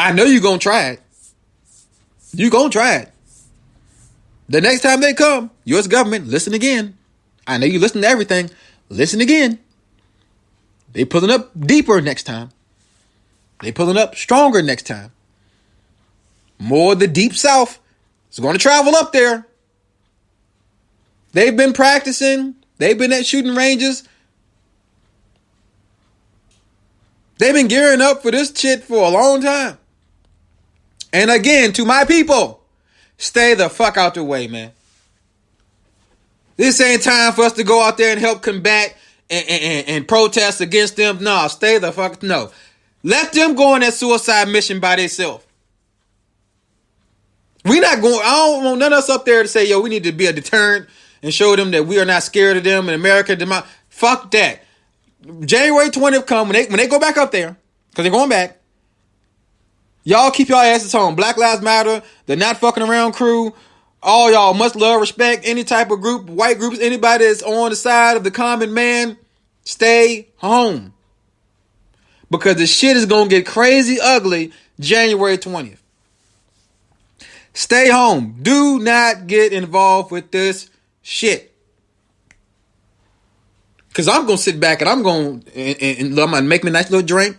I know you're going to try it. You're going to try it. The next time they come, U.S. government, listen again. I know you listen to everything. Listen again. They pulling up deeper next time. They pulling up stronger next time. More of the deep south is going to travel up there. They've been practicing. They've been at shooting ranges. They've been gearing up for this shit for a long time. And again, to my people, stay the fuck out the way, man. This ain't time for us to go out there and help combat and protest against them. No, stay the fuck, no. Let them go on that suicide mission by themselves. We not going, I don't want none of us up there to say, yo, we need to be a deterrent and show them that we are not scared of them in America. Fuck that. January 20th come, when they go back up there, because they're going back, y'all keep y'all asses home. Black Lives Matter, the not fucking around crew, all y'all much love, respect, any type of group, white groups, anybody that's on the side of the common man, stay home. Because the shit is going to get crazy ugly January 20th. Stay home. Do not get involved with this shit. Because I'm going to sit back and I'm going to make me a nice little drink.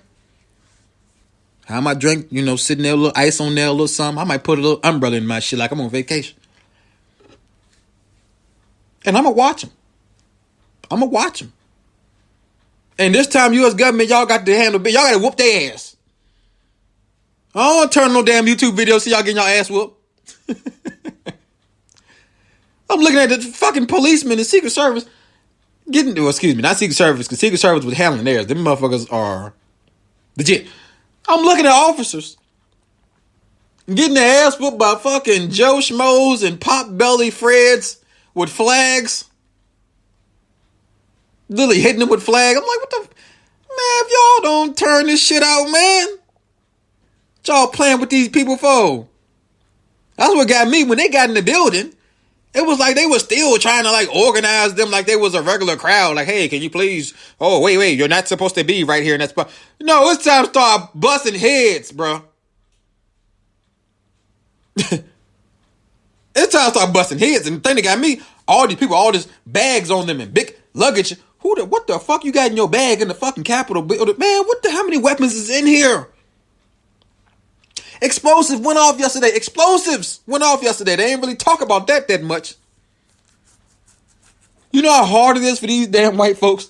I might drink, sitting there, a little ice on there, a little something. I might put a little umbrella in my shit like I'm on vacation. And I'm going to watch them. And this time, U.S. government, y'all got to handle, y'all got to whoop their ass. I don't want to turn no damn YouTube video, see y'all getting your ass whooped. I'm looking at the fucking policemen and Secret Service not Secret Service, because Secret Service was handling theirs. Them motherfuckers are legit. I'm looking at officers getting their ass whooped by fucking Joe Schmoes and Pop Belly Freds with flags. Literally hitting them with flags. I'm like, what the... Man, if y'all don't turn this shit out, man. What y'all playing with these people for? That's what got me when they got in the building. It was like they were still trying to organize them like they was a regular crowd. Like, hey, can you please? Oh, wait, you're not supposed to be right here in that spot. No, it's time to start busting heads, bro. It's time to start busting heads. And the thing that got me, all these people, all these bags on them and big luggage. What the fuck you got in your bag in the fucking Capitol building? Man, how many weapons is in here? Explosives went off yesterday. They ain't really talk about that much. You know how hard it is for these damn white folks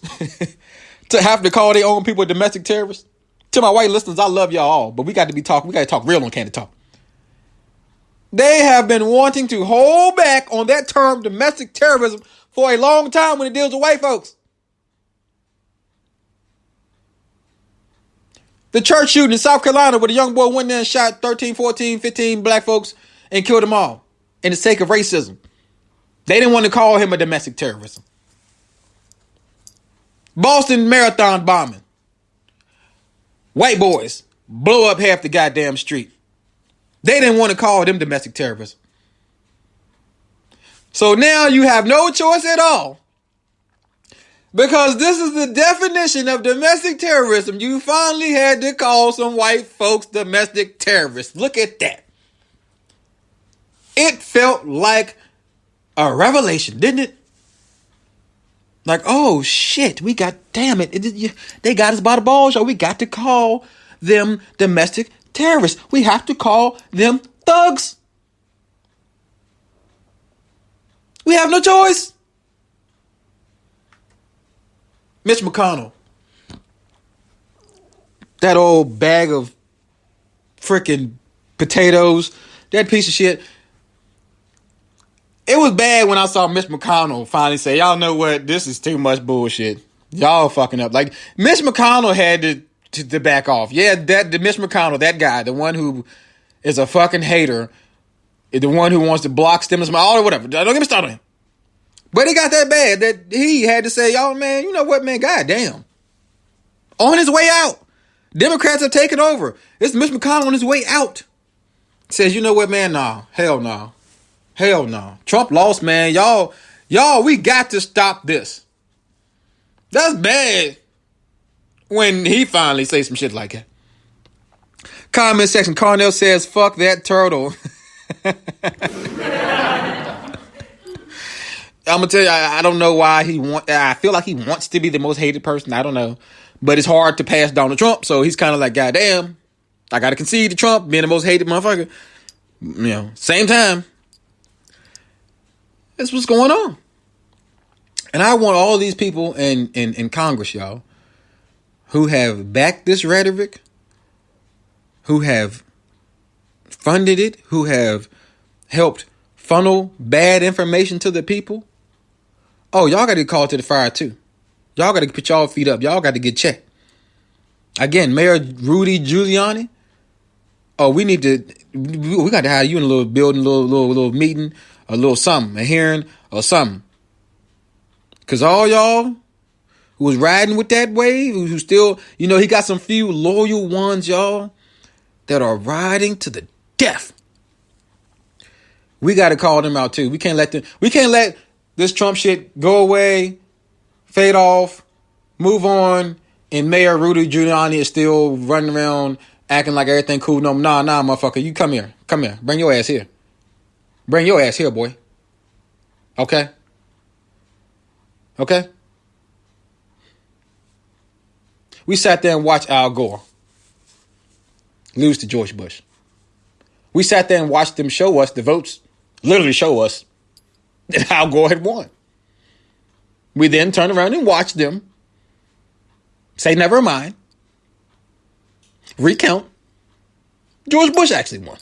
to have to call their own people domestic terrorists? To my white listeners, I love y'all all, but we got to talk real on Candid Talk. They have been wanting to hold back on that term domestic terrorism for a long time when it deals with white folks. The church shooting in South Carolina where the young boy went there and shot 13, 14, 15 black folks and killed them all in the sake of racism. They didn't want to call him a domestic terrorism. Boston Marathon bombing. White boys blow up half the goddamn street. They didn't want to call them domestic terrorism. So now you have no choice at all. Because this is the definition of domestic terrorism. You finally had to call some white folks domestic terrorists. Look at that. It felt like a revelation, didn't it? Like, oh shit, they got us by the balls, so we got to call them domestic terrorists. We have to call them thugs. We have no choice. Mitch McConnell, that old bag of freaking potatoes, that piece of shit. It was bad when I saw Mitch McConnell finally say, y'all know what, this is too much bullshit. Y'all fucking up. Like, Mitch McConnell had to back off. Yeah, the Mitch McConnell, that guy, the one who is a fucking hater, the one who wants to block stimulus, all or whatever. Don't get me started on him. But it got that bad that he had to say, y'all, man, you know what, man, goddamn. On his way out. Democrats have taken over. It's Mitch McConnell on his way out. Says, you know what, man, nah. Hell no. Hell no. Trump lost, man. Y'all, we got to stop this. That's bad when he finally says some shit like that. Comment section. Carnell says, fuck that turtle. I'm gonna tell you, I don't know why I feel like he wants to be the most hated person. I don't know, but it's hard to pass Donald Trump. So he's kind of like, goddamn, I gotta concede to Trump being the most hated motherfucker. Same time, that's what's going on. And I want all these people in Congress, y'all, who have backed this rhetoric, who have funded it, who have helped funnel bad information to the people. Oh, y'all got to get called to the fire too. Y'all got to put y'all feet up. Y'all got to get checked. Again, Mayor Rudy Giuliani. Oh, we got to hire you in a little building, little meeting, a little something, a hearing or something. Because all y'all who was riding with that wave, who still, he got some few loyal ones, y'all, that are riding to the death. We got to call them out too. We can't let this Trump shit go away, fade off, move on, and Mayor Rudy Giuliani is still running around acting like everything cool. No, nah, motherfucker. You come here. Bring your ass here. Bring your ass here, boy. Okay? Okay? We sat there and watched Al Gore lose to George Bush. We sat there and watched them show us the votes, literally show us that Al Gore had won. We then turned around and watched them say, never mind, recount, George Bush actually won.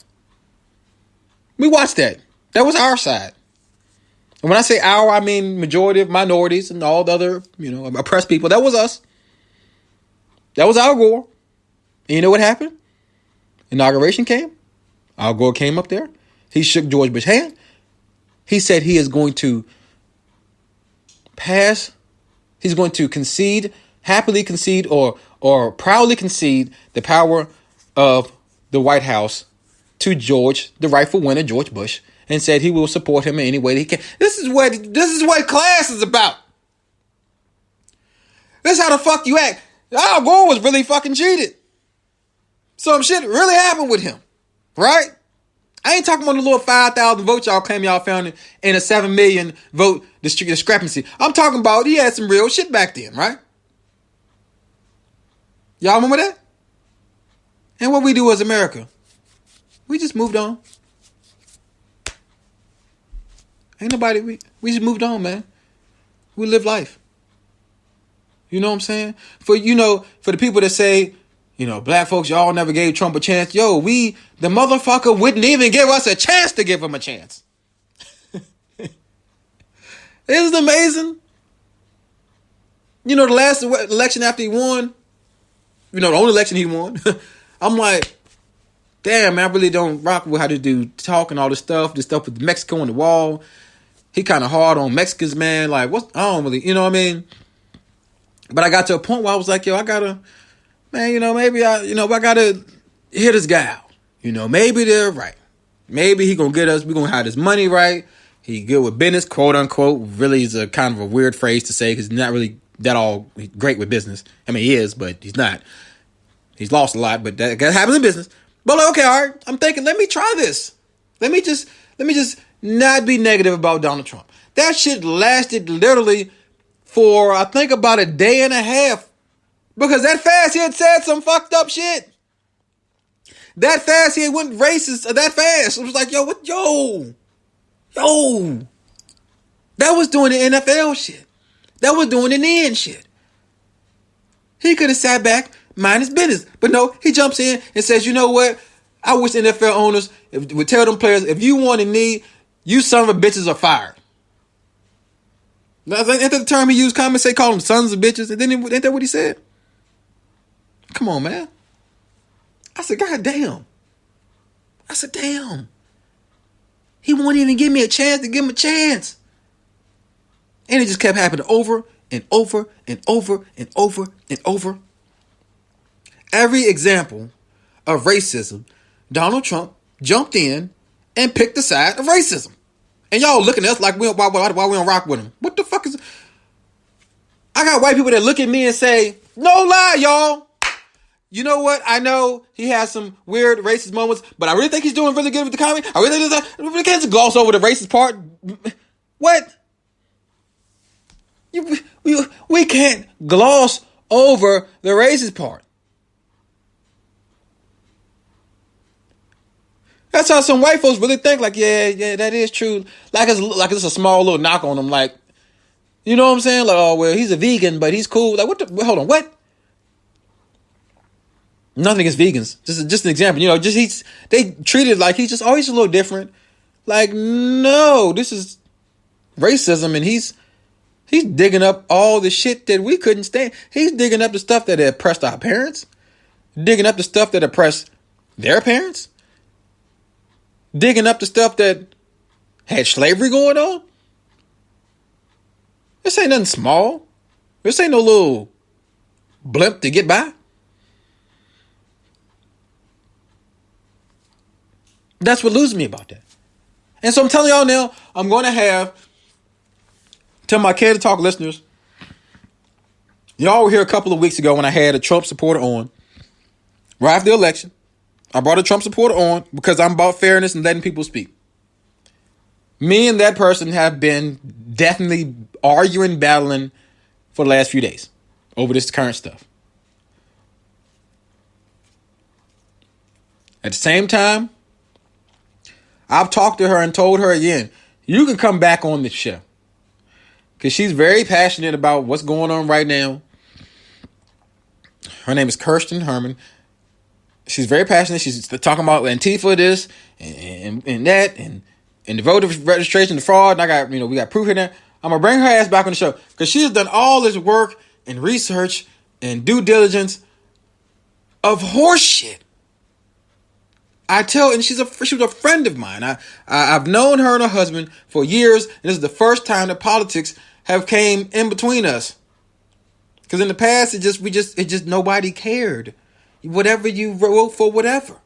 We watched that. That was our side. And when I say our, I mean majority of minorities and all the other, oppressed people. That was us. That was Al Gore. And you know what happened? Inauguration came. Al Gore came up there. He shook George Bush's hand. He said he is going to pass. He's going to happily concede or proudly concede the power of the White House to George, the rightful winner, George Bush, and said he will support him in any way that he can. This is what class is about. This is how the fuck you act. Al Gore was really fucking cheated. Some shit really happened with him, right? I ain't talking about the little 5,000 votes y'all claim y'all found in a 7 million vote discrepancy. I'm talking about he had some real shit back then, right? Y'all remember that? And what we do as America, we just moved on. Ain't nobody, we just moved on, man. We live life. You know what I'm saying? For the people that say, black folks, y'all never gave Trump a chance. Yo, the motherfucker wouldn't even give us a chance to give him a chance. Isn't it amazing? The last election after he won, the only election he won, I'm like, damn, man, I really don't rock with how this dude talk and all this stuff with Mexico on the wall. He kind of hard on Mexicans, man. Like, I don't really, you know what I mean? But I got to a point where I was like, yo, I gotta, man, maybe I gotta hear this guy out. Maybe they're right. Maybe he gonna get us, we gonna have this money right. He good with business, quote unquote. Really is a kind of a weird phrase to say because he's not really that all great with business. I mean, he is, but he's not. He's lost a lot, but that happens in business. But like, okay, all right, I'm thinking, let me try this. Let me just not be negative about Donald Trump. That shit lasted literally for, I think, about a day and a half. Because that fast he had said some fucked up shit. That fast he went racist. That fast. It was like, yo. That was doing the NFL shit. That was doing the NN shit. He could have sat back, mind his business. But no, he jumps in and says, you know what? I wish NFL owners would tell them players, if you want a knee, you son of a bitches are fired. Ain't that the term he used? Call them sons of bitches. And then ain't that what he said? Come on, man. I said, God damn. Damn. He won't even give me a chance to give him a chance. And it just kept happening over and over and over and over and over. Every example of racism, Donald Trump jumped in and picked the side of racism. And y'all looking at us like why we don't rock with him. What the fuck is... I got white people that look at me and say, no lie, y'all. You know what? I know he has some weird racist moments, but I really think he's doing really good with the comedy. I really think we can't just gloss over the racist part. What? We can't gloss over the racist part. That's how some white folks really think. Like, yeah, that is true. Like it's a small little knock on them. Like, you know what I'm saying? Like, oh well, he's a vegan, but he's cool. Like, what? Hold on, what? Nothing against vegans. Just an example. You know, they treat it like he's just always a little different. Like, no, this is racism, and he's digging up all the shit that we couldn't stand. He's digging up the stuff that oppressed our parents, digging up the stuff that oppressed their parents, digging up the stuff that had slavery going on. This ain't nothing small. This ain't no little blimp to get by. That's what loses me about that. And so I'm telling y'all now, I'm going to have, tell my Candid Talk listeners, y'all were here a couple of weeks ago when I had a Trump supporter on, right after the election. I brought a Trump supporter on because I'm about fairness and letting people speak. Me and that person have been definitely arguing, battling for the last few days over this current stuff. At the same time, I've talked to her and told her again, you can come back on this show. Because she's very passionate about what's going on right now. Her name is Kirsten Herman. She's very passionate. She's talking about Antifa this and that and the voter registration, the fraud. And we got proof in there. I'm going to bring her ass back on the show. Because she has done all this work and research and due diligence of horse shit. And she was a friend of mine. I've known her and her husband for years, and this is the first time that politics have came in between us. Because in the past, it just nobody cared. Whatever you wrote for, whatever.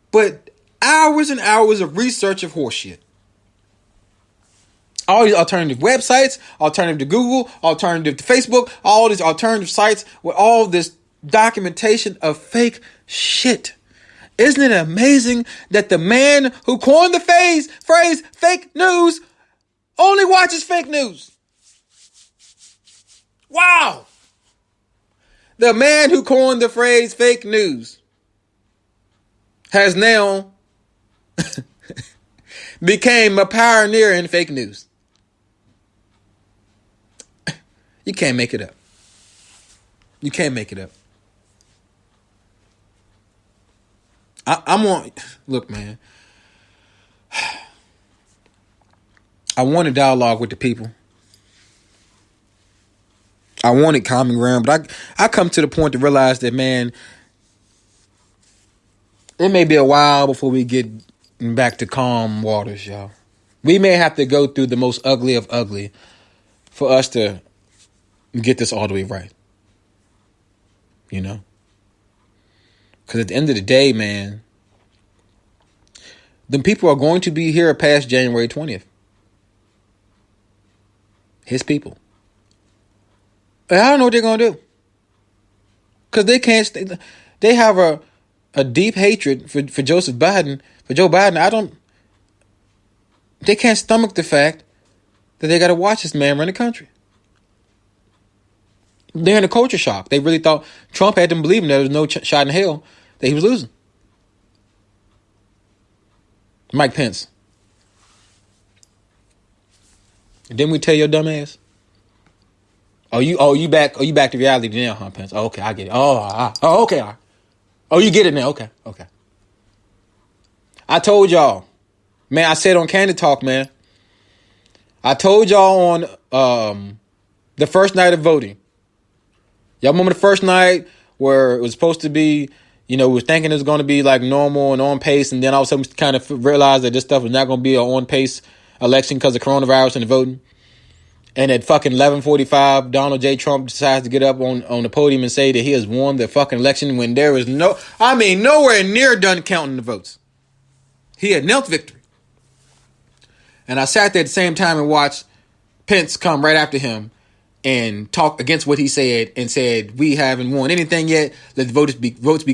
But hours and hours of research of horseshit. All these alternative websites, alternative to Google, alternative to Facebook, all these alternative sites with all this documentation of fake shit. Isn't it amazing that the man who coined the phrase fake news only watches fake news? Wow. The man who coined the phrase fake news has now became a pioneer in fake news. You can't make it up. You can't make it up. Look, man. I want a dialogue with the people. I wanted common ground, but I come to the point to realize that, man, it may be a while before we get back to calm waters, y'all. We may have to go through the most ugly of ugly for us to get this all the way right. You know? Because at the end of the day, man, them people are going to be here past January 20th. His people. And I don't know what they're going to do. Because they can't stay. They have a deep hatred for Joe Biden. They can't stomach the fact that they got to watch this man run the country. They're in a culture shock. They really thought Trump had them believing there was no shot in hell that he was losing. Mike Pence. Didn't we tell your dumb ass? You back to reality now, huh, Pence? Oh, okay, I get it. Okay. All right. Oh, you get it now. Okay. I told y'all, man. I said on Candid Talk, man. I told y'all on the first night of voting. Y'all remember the first night where it was supposed to be, we were thinking it was going to be like normal and on pace, and then all of a sudden we kind of realized that this stuff was not going to be an on pace election because of coronavirus and the voting. And at fucking 11:45, Donald J. Trump decides to get up on the podium and say that he has won the fucking election when there is nowhere near done counting the votes. He had knelt victory. And I sat there at the same time and watched Pence come right after him and talk against what he said and said, we haven't won anything yet. Let the votes be